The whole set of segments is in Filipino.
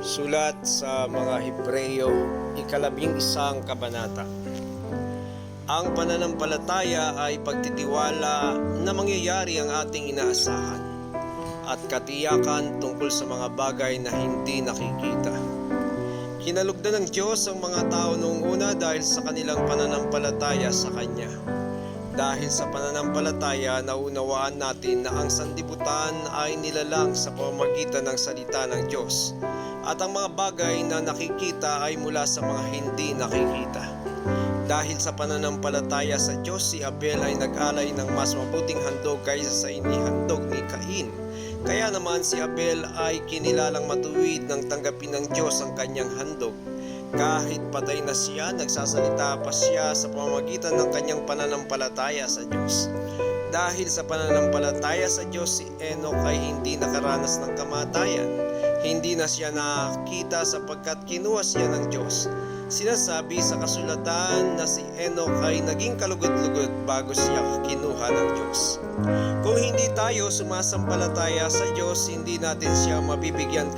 Sulat sa mga Hebreo, ika-11 kabanata. Ang pananampalataya ay pagtitiwala na mangyayari ang ating inaasahan at katiyakan tungkol sa mga bagay na hindi nakikita. Kinalugdan ng Diyos ang mga tao noong una dahil sa kanilang pananampalataya sa Kanya. Dahil sa pananampalataya, naunawaan natin na ang sanlibutan ay nilalang sa pamamagitan ng salita ng Diyos, at ang mga bagay na nakikita ay mula sa mga hindi nakikita. Dahil sa pananampalataya sa Diyos, si Abel ay nag-alay ng mas mabuting handog kaysa sa inihandog ni Cain. Kaya naman si Abel ay kinilalang matuwid nang tanggapin ng Diyos ang kanyang handog. Kahit patay na siya, nagsasalita pa siya sa pamamagitan ng kanyang pananampalataya sa Diyos. Dahil sa pananampalataya sa Diyos, si Enoch ay hindi nakaranas ng kamatayan. Hindi na siya nakita sapagkat kinuha siya ng Diyos. Sinasabi sa kasulatan na si Enoch ay naging kalugod-lugod bago siya kinuha ng Diyos. Kung hindi tayo sumasampalataya sa Diyos, hindi natin siya mabibigyan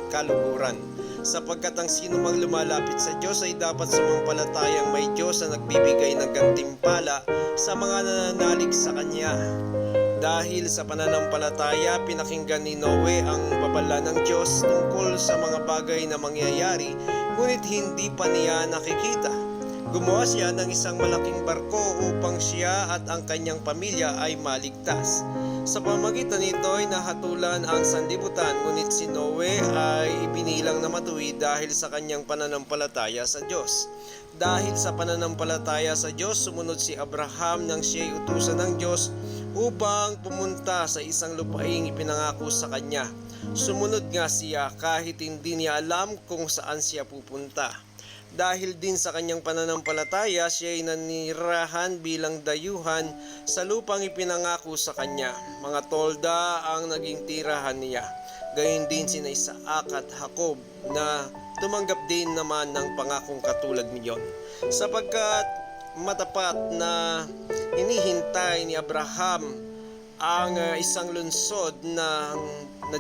kaluguran. Sapagkat ang sino mang lumalapit sa Diyos ay dapat sumampalatayang may Diyos na nagbibigay ng gantimpala sa mga nananalig sa Kanya. Dahil sa pananampalataya, pinakinggan ni Noe ang babala ng Diyos tungkol sa mga bagay na mangyayari, ngunit hindi pa niya nakikita. Gumawa siya ng isang malaking barko upang siya at ang kanyang pamilya ay maligtas. Sa pamamagitan nito ay nahatulan ang sanlibutan, ngunit si Noe ay ibinilang na matuwid dahil sa kanyang pananampalataya sa Diyos. Dahil sa pananampalataya sa Diyos, sumunod si Abraham nang siya'y utusan ng Diyos upang pumunta sa isang lupaing ipinangako sa kanya. Sumunod nga siya kahit hindi niya alam kung saan siya pupunta. Dahil din sa kanyang pananampalataya, siya ay nanirahan bilang dayuhan sa lupang ipinangako sa kanya. Mga tolda ang naging tirahan niya. Gayon din sina Isaac at Jacob na tumanggap din naman ng pangakong katulad niyon. Sapagkat matapat na hinihintay ni Abraham ang isang lungsod na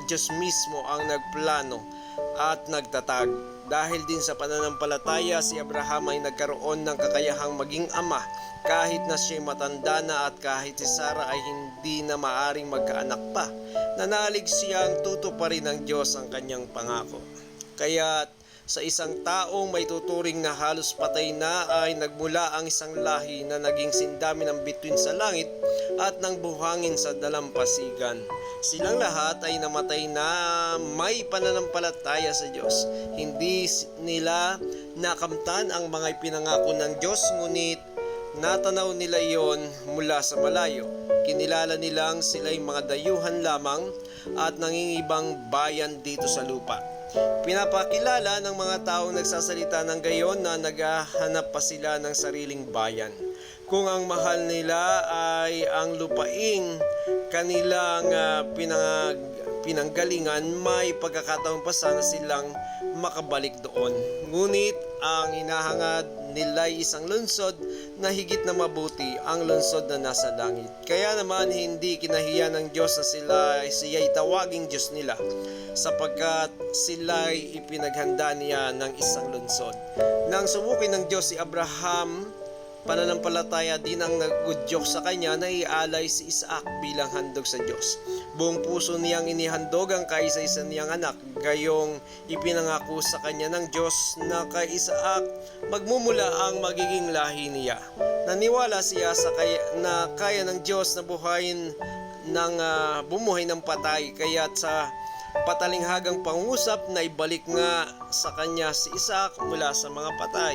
Diyos mismo ang nagplano at nagtatag. Dahil din sa pananampalataya, si Abraham ay nagkaroon ng kakayahang maging ama kahit na siya'y matanda na at kahit si Sarah ay hindi na maaring magkaanak pa. Nanalig siyang tutuparin ng Diyos ang kanyang pangako. Kaya sa isang taong may tuturing na halos patay na ay nagmula ang isang lahi na naging sindami ng bituin sa langit at ng buhangin sa dalampasigan. Silang lahat ay namatay na may pananampalataya sa Diyos. Hindi nila nakamtan ang mga ipinangako ng Diyos, ngunit natanaw nila iyon mula sa malayo. Kinilala nilang sila'y mga dayuhan lamang at nangingibang bayan dito sa lupa. Pinapakilala ng mga taong nagsasalita ng gayon na naghahanap pa sila ng sariling bayan. Kung ang mahal nila ay ang lupaing kanilang pinanggalingan, may pagkakataon pa sana silang makabalik doon. Ngunit ang hinahangad nila ay isang lungsod na higit na mabuti, ang lungsod na nasa langit. Kaya naman hindi kinahiya ng Diyos na siya'y tawaging Diyos nila, sapagkat sila'y ipinaghanda niya ng isang lungsod. Nang sumukin ng Diyos si Abraham, pananampalataya din ang nagudyok sa kanya na ialay si Isaac bilang handog sa Diyos. Buong puso niyang inihandog ang kaisa-isa niyang anak, gayong ipinangako sa kanya ng Diyos na kay Isaac magmumula ang magiging lahi niya. Naniwala siya na kaya ng Diyos na bumuhay ng patay, kaya't sa patalinghagang pangusap na ibalik nga sa kanya si Isaac mula sa mga patay.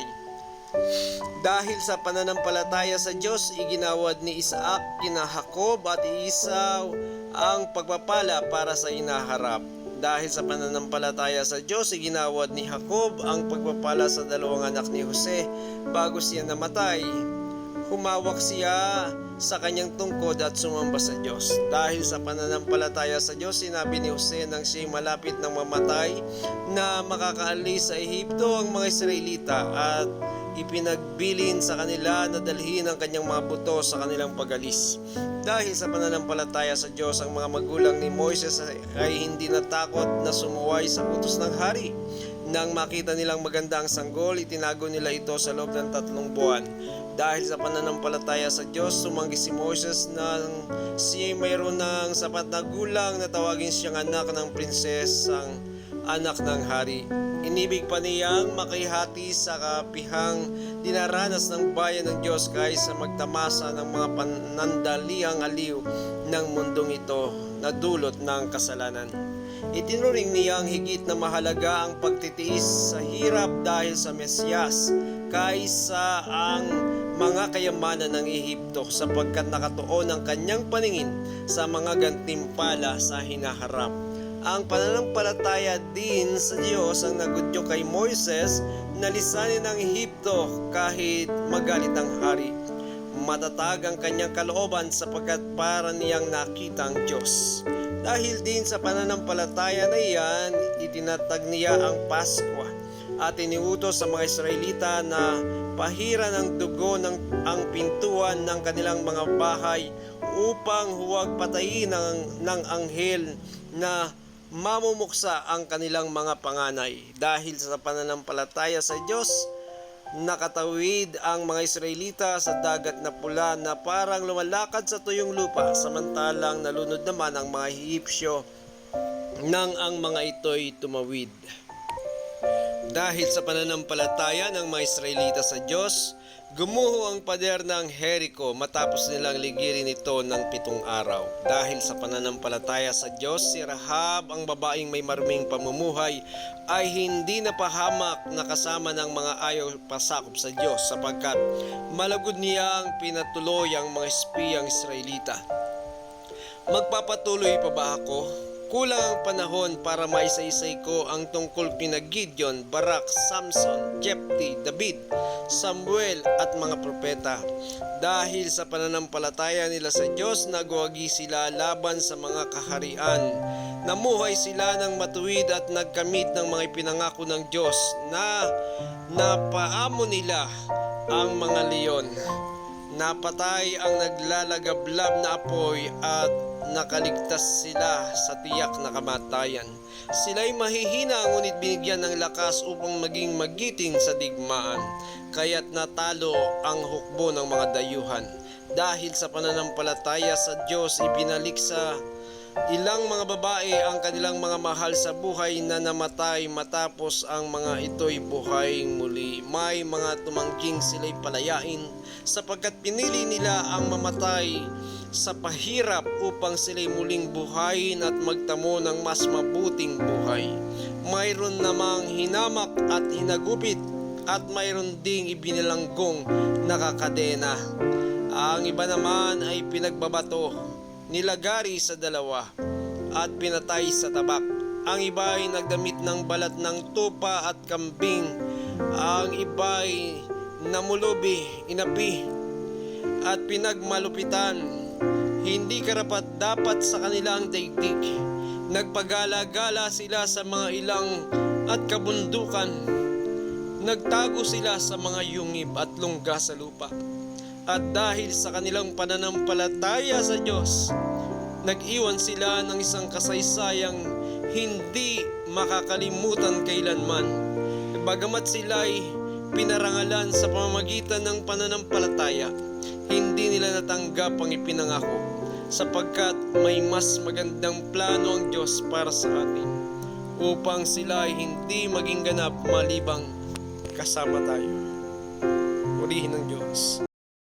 Dahil sa pananampalataya sa Diyos, iginawad ni Isaac kina Jacob at Esau ang pagpapala para sa inaharap. Dahil sa pananampalataya sa Diyos, iginawad ni Jacob ang pagpapala sa dalawang anak ni Jose bago siya namatay. humawak siya sa kanyang tungkod at sumamba sa Diyos. Dahil sa pananampalataya sa Diyos, sinabi ni Jose nang siya'y malapit ng mamatay na makakaalis sa Ehipto ang mga Israelita at ipinagbilin sa kanila na dalhin ang kanyang mga buto sa kanilang pag-alis. Dahil sa pananampalataya sa Diyos, ang mga magulang ni Moises ay hindi natakot na sumuway sa utos ng hari. Nang makita nilang maganda ang sanggol, itinago nila ito sa loob ng 3 buwan. Dahil sa pananampalataya sa Diyos, sumanggi si Moses nang siya mayroon ng sapat na gulang na tawagin siyang anak ng prinsesang anak ng hari. Inibig pa niyang makihati sa kapihang dinaranas ng bayan ng Diyos kaysa magtamasa ng mga panandaliang aliw ng mundong ito na dulot ng kasalanan. Itinuring niyang higit na mahalaga ang pagtitiis sa hirap dahil sa Mesiyas kaysa ang mga kayamanan ng Ehipto, sapagkat nakatuon ang kanyang paningin sa mga gantimpala sa hinaharap. Ang pananampalataya din sa Diyos ang nagudyo kay Moises na lisanin ang Ehipto kahit magalit ang hari. Matatag ang kanyang kalooban sapagkat para niyang nakita ang Diyos. Dahil din sa pananampalataya na iyan, itinatag niya ang Paskwa at iniutos sa mga Israelita na pahiran ng dugo ang pintuan ng kanilang mga bahay upang huwag patayin ng anghel na mamumuksa ang kanilang mga panganay. Dahil sa pananampalataya sa Diyos, nakatawid ang mga Israelita sa dagat na pula na parang lumalakad sa tuyong lupa, samantalang nalunod naman ang mga Ehipsyo nang ang mga ito'y tumawid. Dahil sa pananampalataya ng mga Israelita sa Diyos, gumuho ang pader ng Jericho matapos nilang ligirin ito ng 7 araw. Dahil sa pananampalataya sa Diyos, si Rahab, ang babaeng may maruming pamumuhay, ay hindi napahamak na kasama ng mga ayaw pasakop sa Diyos, sapagkat malagod niyang pinatuloy ang mga espiyang Israelita. Magpapatuloy pa ba ako? Kulang ang panahon para maisaysay ko ang tungkol kina Gideon, Barak, Samson, Jepti, David, Samuel at mga propeta. Dahil sa pananampalataya nila sa Diyos, nagwagi sila laban sa mga kaharian. Namuhay sila ng matuwid at nagkamit ng mga ipinangako ng Diyos na napaamo nila ang mga leon. Napatay ang naglalagablab na apoy at nakaligtas sila sa tiyak na kamatayan. Sila'y mahihina ngunit binigyan ng lakas upang maging magiting sa digmaan, kaya't natalo ang hukbo ng mga dayuhan. Dahil sa pananampalataya sa Diyos, ibinalik sa ilang mga babae ang kanilang mga mahal sa buhay na namatay matapos ang mga ito'y buhayin muli. May mga tumangging sila'y palayain sapagkat pinili nila ang mamatay sa pahirap upang sila'y muling buhayin at magtamo ng mas mabuting buhay. Mayroon namang hinamak at hinagupit at mayroon ding ibinilanggong nakakadena. Ang iba naman ay pinagbabato, nilagari sa 2 at pinatay sa tabak. Ang iba ay nagdamit ng balat ng tupa at kambing. Ang iba ay namulubi, inapi at pinagmalupitan. Hindi karapat dapat sa kanila ang daigdig. Nagpagala-gala sila sa mga ilang at kabundukan. Nagtago sila sa mga yungib at lungga sa lupa. At dahil sa kanilang pananampalataya sa Diyos, nag-iwan sila ng isang kasaysayang hindi makakalimutan kailanman. Bagamat sila'y pinarangalan sa pamamagitan ng pananampalataya, hindi nila natanggap ang ipinangako, sapagkat may mas magandang plano ang Diyos para sa atin, upang sila ay hindi maging ganap malibang kasama tayo. Purihin ng Diyos.